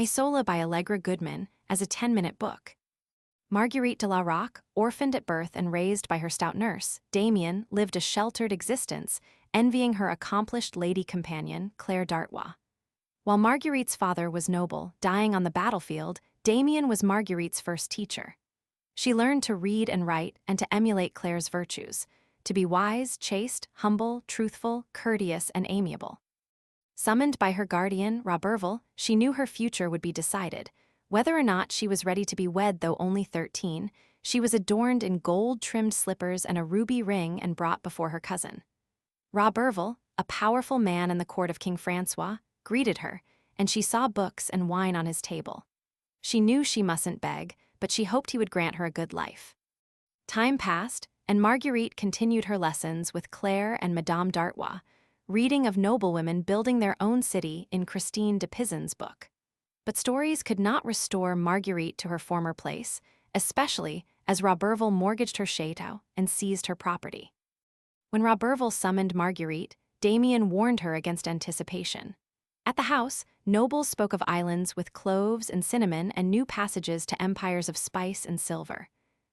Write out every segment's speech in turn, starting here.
Isola by Allegra Goodman as a 10-minute book. Marguerite de la Roque, orphaned at birth and raised by her stout nurse, Damien, lived a sheltered existence, envying her accomplished lady companion, Claire d'Artois. While Marguerite's father was noble, dying on the battlefield, Damien was Marguerite's first teacher. She learned to read and write and to emulate Claire's virtues, to be wise, chaste, humble, truthful, courteous, and amiable. Summoned by her guardian, Roberval, she knew her future would be decided. Whether or not she was ready to be wed, though only 13, she was adorned in gold-trimmed slippers and a ruby ring and brought before her cousin. Roberval, a powerful man in the court of King Francois, greeted her, and she saw books and wine on his table. She knew she mustn't beg, but she hoped he would grant her a good life. Time passed, and Marguerite continued her lessons with Claire and Madame d'Artois, reading of noblewomen building their own city in Christine de Pisan's book. But stories could not restore Marguerite to her former place, especially as Roberval mortgaged her chateau and seized her property. When Roberval summoned Marguerite, Damien warned her against anticipation. At the house, nobles spoke of islands with cloves and cinnamon and new passages to empires of spice and silver.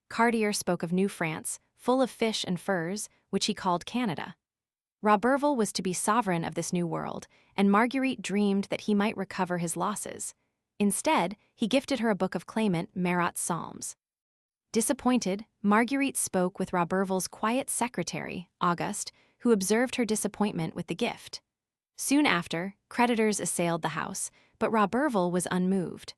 Cartier spoke of New France, full of fish and furs, which he called Canada. Roberval was to be sovereign of this new world, and Marguerite dreamed that he might recover his losses. Instead, he gifted her a book of claimant Marot's Psalms. Disappointed, Marguerite spoke with Roberval's quiet secretary, Auguste, who observed her disappointment with the gift. Soon after, creditors assailed the house, but Roberval was unmoved.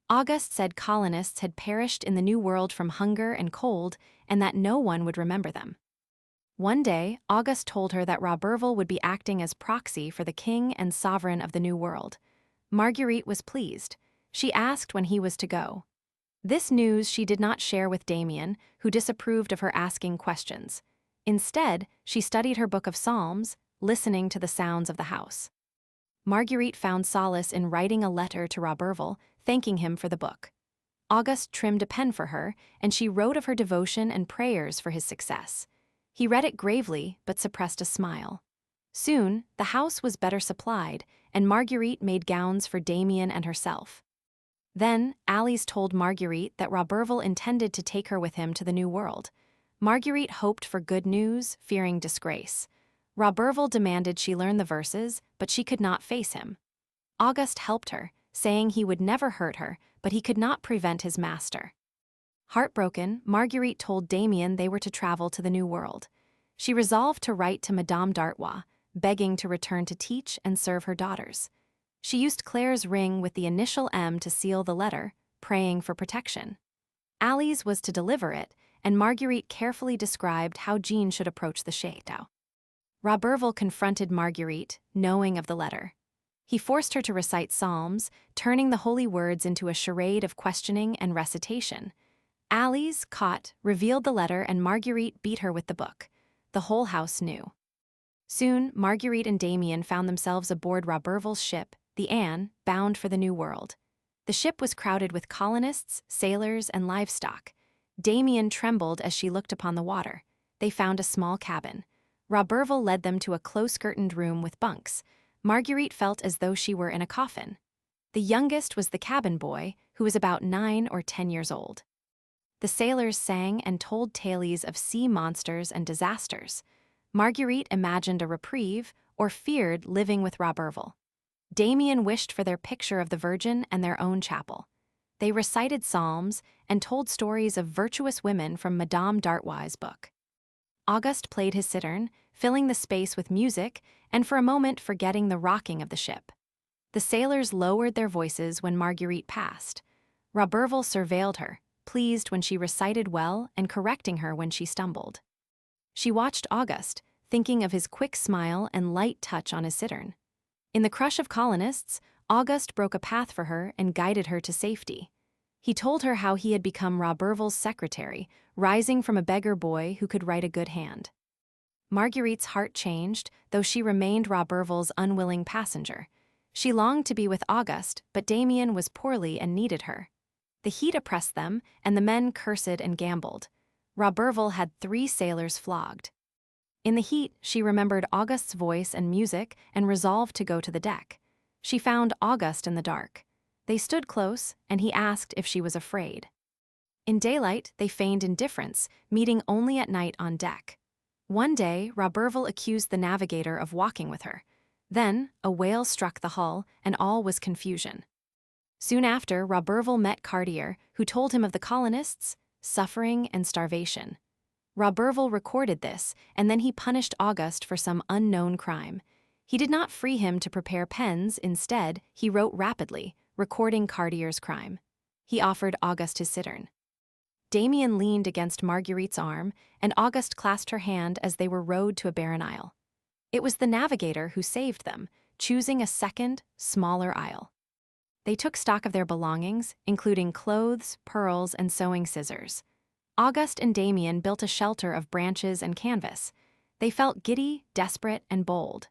Auguste said colonists had perished in the New World from hunger and cold, and that no one would remember them. One day, Auguste told her that Roberval would be acting as proxy for the king and sovereign of the New World. Marguerite was pleased. She asked when he was to go. This news she did not share with Damien, who disapproved of her asking questions. Instead, she studied her book of Psalms, listening to the sounds of the house. Marguerite found solace in writing a letter to Roberval, thanking him for the book. Auguste trimmed a pen for her, and she wrote of her devotion and prayers for his success. He read it gravely, but suppressed a smile. Soon, the house was better supplied, and Marguerite made gowns for Damien and herself. Then, Alice told Marguerite that Roberval intended to take her with him to the New World. Marguerite hoped for good news, fearing disgrace. Roberval demanded she learn the verses, but she could not face him. Auguste helped her, saying he would never hurt her, but he could not prevent his master. Heartbroken, Marguerite told Damien they were to travel to the New World. She resolved to write to Madame d'Artois, begging to return to teach and serve her daughters. She used Claire's ring with the initial M to seal the letter, praying for protection. Alice was to deliver it, and Marguerite carefully described how Jean should approach the chateau. Roberval confronted Marguerite, knowing of the letter. He forced her to recite psalms, turning the holy words into a charade of questioning and recitation. Alice, caught, revealed the letter, and Marguerite beat her with the book. The whole house knew. Soon, Marguerite and Damien found themselves aboard Roberval's ship, the Anne, bound for the New World. The ship was crowded with colonists, sailors, and livestock. Damien trembled as she looked upon the water. They found a small cabin. Roberval led them to a close-curtained room with bunks. Marguerite felt as though she were in a coffin. The youngest was the cabin boy, who was about 9 or 10 years old. The sailors sang and told tales of sea monsters and disasters. Marguerite imagined a reprieve or feared living with Roberval. Damien wished for their picture of the Virgin and their own chapel. They recited psalms and told stories of virtuous women from Madame d'Artois' book. Auguste played his cittern, filling the space with music and for a moment forgetting the rocking of the ship. The sailors lowered their voices when Marguerite passed. Roberval surveilled her, pleased when she recited well and correcting her when she stumbled. She watched Auguste, thinking of his quick smile and light touch on his cittern. In the crush of colonists, Auguste broke a path for her and guided her to safety. He told her how he had become Roberval's secretary, rising from a beggar boy who could write a good hand. Marguerite's heart changed, though she remained Roberval's unwilling passenger. She longed to be with Auguste, but Damien was poorly and needed her. The heat oppressed them, and the men cursed and gambled. Roberval had 3 sailors flogged. In the heat, she remembered Auguste's voice and music and resolved to go to the deck. She found Auguste in the dark. They stood close, and he asked if she was afraid. In daylight, they feigned indifference, meeting only at night on deck. One day, Roberval accused the navigator of walking with her. Then, a whale struck the hull, and all was confusion. Soon after, Roberval met Cartier, who told him of the colonists' suffering and starvation. Roberval recorded this, and then he punished Auguste for some unknown crime. He did not free him to prepare pens. Instead, he wrote rapidly, recording Cartier's crime. He offered Auguste his cittern. Damien leaned against Marguerite's arm, and Auguste clasped her hand as they were rowed to a barren isle. It was the navigator who saved them, choosing a second, smaller isle. They took stock of their belongings, including clothes, pearls, and sewing scissors. Auguste and Damien built a shelter of branches and canvas. They felt giddy, desperate, and bold.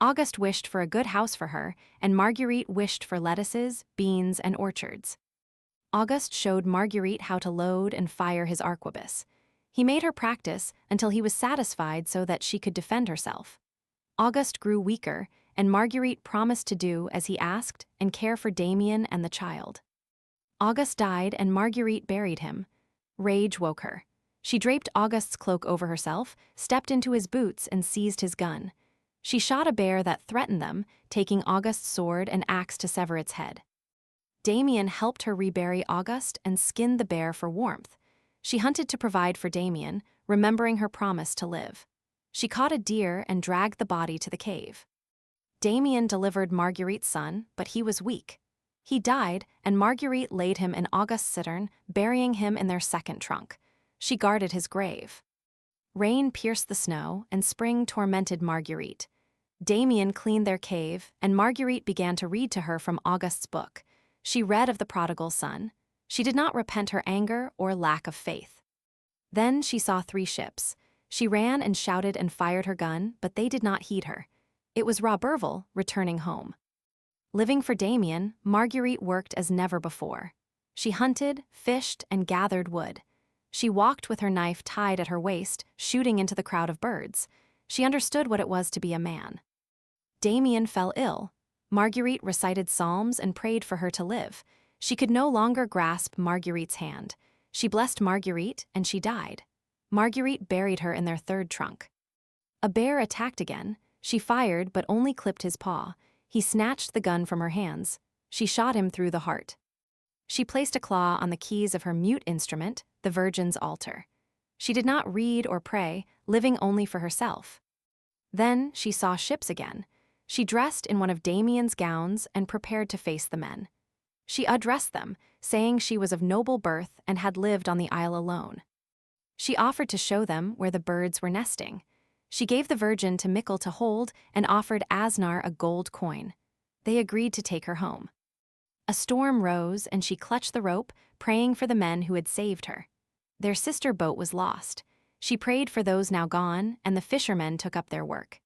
Auguste wished for a good house for her, and Marguerite wished for lettuces, beans, and orchards. Auguste showed Marguerite how to load and fire his arquebus. He made her practice until he was satisfied so that she could defend herself. Auguste grew weaker, and Marguerite promised to do as he asked and care for Damien and the child. Auguste died, and Marguerite buried him. Rage woke her. She draped Auguste's cloak over herself, stepped into his boots, and seized his gun. She shot a bear that threatened them, taking Auguste's sword and axe to sever its head. Damien helped her rebury Auguste and skinned the bear for warmth. She hunted to provide for Damien, remembering her promise to live. She caught a deer and dragged the body to the cave. Damien delivered Marguerite's son, but he was weak. He died, and Marguerite laid him in Auguste's cittern, burying him in their second trunk. She guarded his grave. Rain pierced the snow, and spring tormented Marguerite. Damien cleaned their cave, and Marguerite began to read to her from Auguste's book. She read of the prodigal son. She did not repent her anger or lack of faith. Then she saw 3 ships. She ran and shouted and fired her gun, but they did not heed her. It was Roberval returning home. Living for Damien, Marguerite worked as never before. She hunted, fished, and gathered wood. She walked with her knife tied at her waist, shooting into the crowd of birds. She understood what it was to be a man. Damien fell ill. Marguerite recited psalms and prayed for her to live. She could no longer grasp Marguerite's hand. She blessed Marguerite, and she died. Marguerite buried her in their third trunk. A bear attacked again. She fired, but only clipped his paw. He snatched the gun from her hands. She shot him through the heart. She placed a claw on the keys of her mute instrument, the Virgin's altar. She did not read or pray, living only for herself. Then she saw ships again. She dressed in one of Damien's gowns and prepared to face the men. She addressed them, saying she was of noble birth and had lived on the isle alone. She offered to show them where the birds were nesting. She gave the Virgin to Michael to hold and offered Asnar a gold coin. They agreed to take her home. A storm rose, and she clutched the rope, praying for the men who had saved her. Their sister boat was lost. She prayed for those now gone, and the fishermen took up their work.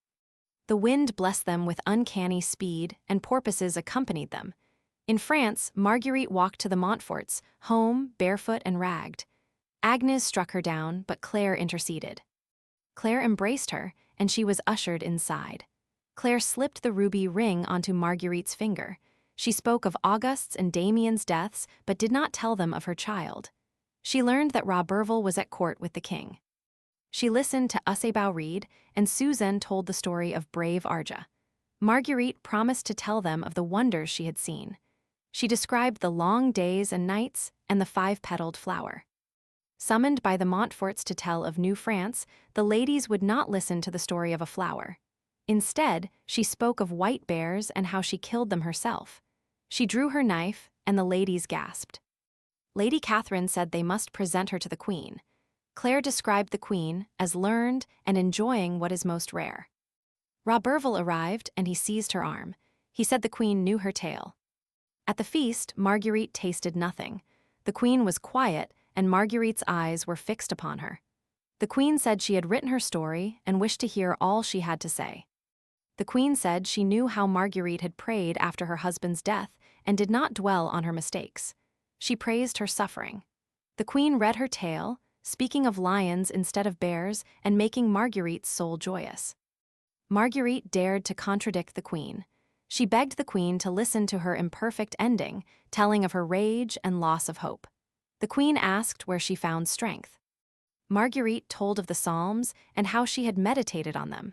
The wind blessed them with uncanny speed, and porpoises accompanied them. In France, Marguerite walked to the Montforts, home, barefoot and ragged. Agnes struck her down, but Claire interceded. Claire embraced her, and she was ushered inside. Claire slipped the ruby ring onto Marguerite's finger. She spoke of Auguste's and Damien's deaths, but did not tell them of her child. She learned that Roberval was at court with the king. She listened to Usebau read, and Suzanne told the story of brave Arja. Marguerite promised to tell them of the wonders she had seen. She described the long days and nights and the 5-petaled flower. Summoned by the Montforts to tell of New France, the ladies would not listen to the story of a flower. Instead, she spoke of white bears and how she killed them herself. She drew her knife, and the ladies gasped. Lady Catherine said they must present her to the queen. Claire described the queen as learned and enjoying what is most rare. Roberval arrived, and he seized her arm. He said the queen knew her tale. At the feast, Marguerite tasted nothing. The queen was quiet, and Marguerite's eyes were fixed upon her. The queen said she had written her story and wished to hear all she had to say. The queen said she knew how Marguerite had prayed after her husband's death and did not dwell on her mistakes. She praised her suffering. The queen read her tale, speaking of lions instead of bears and making Marguerite's soul joyous. Marguerite dared to contradict the queen. She begged the queen to listen to her imperfect ending, telling of her rage and loss of hope. The queen asked where she found strength. Marguerite told of the Psalms and how she had meditated on them.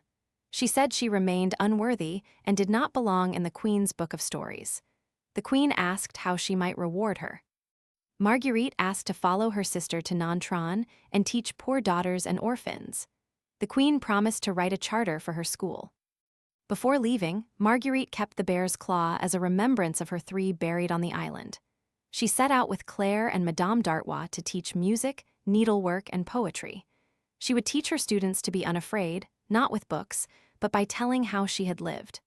She said she remained unworthy and did not belong in the queen's book of stories. The queen asked how she might reward her. Marguerite asked to follow her sister to Nontron and teach poor daughters and orphans. The queen promised to write a charter for her school. Before leaving, Marguerite kept the bear's claw as a remembrance of her three buried on the island. She set out with Claire and Madame d'Artois to teach music, needlework, and poetry. She would teach her students to be unafraid, not with books, but by telling how she had lived.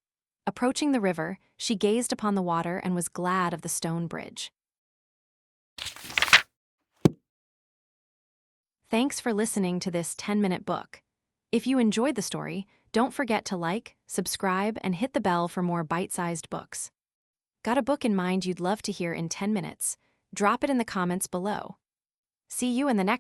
Approaching the river, she gazed upon the water and was glad of the stone bridge. Thanks for listening to this 10-minute book. If you enjoyed the story, don't forget to like, subscribe, and hit the bell for more bite-sized books. Got a book in mind you'd love to hear in 10 minutes? Drop it in the comments below. See you in the next one.